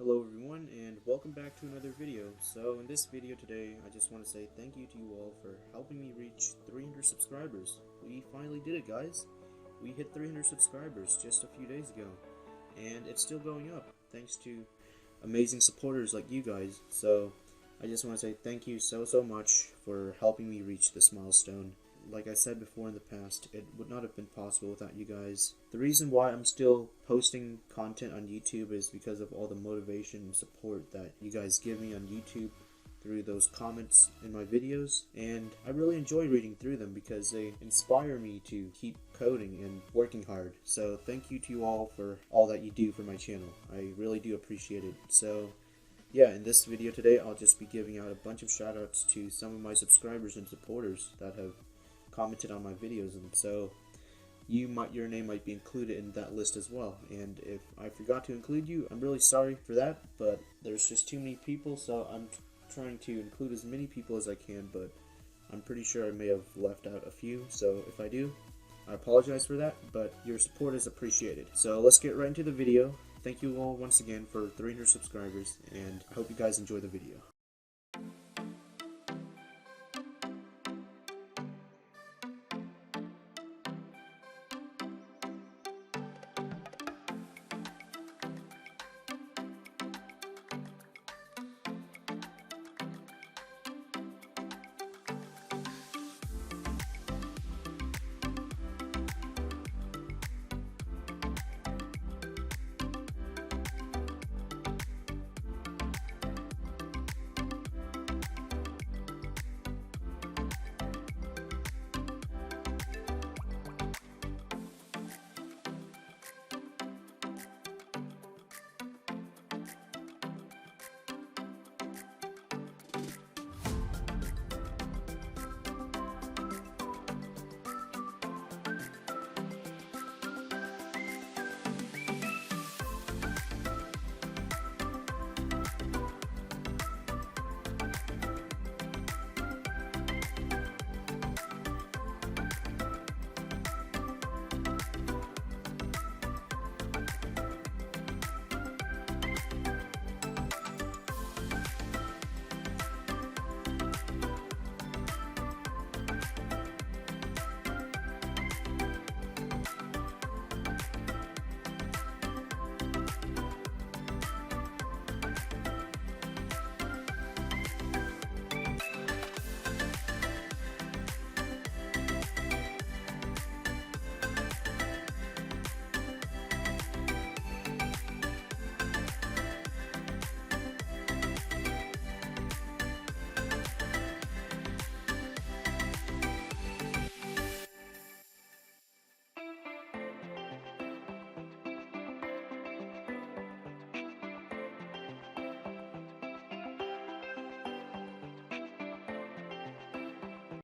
Hello everyone and welcome back to another video. So in this video today I just want to say thank you to you all for helping me reach 300 subscribers. We finally did it, guys. We hit 300 subscribers just a few days ago and it's still going up thanks to amazing supporters like you guys. So I just want to say thank you so much for helping me reach this milestone. Like I said before in the past, it would not have been possible without you guys. The reason why I'm still posting content on YouTube is because of all the motivation and support that you guys give me on YouTube through those comments in my videos, and I really enjoy reading through them because they inspire me to keep coding and working hard. So thank you to you all for all that you do for my channel. I really do appreciate it. So yeah, in this video today I'll just be giving out a bunch of shoutouts to some of my subscribers and supporters that have commented on my videos, and so your name might be included in that list as well. And if I forgot to include you, I'm really sorry for that, but there's just too many people, so I'm trying to include as many people as I can, but I'm pretty sure I may have left out a few, so if I do, I apologize for that, but your support is appreciated. So let's get right into the video. Thank you all once again for 300 subscribers, and I hope you guys enjoy the video.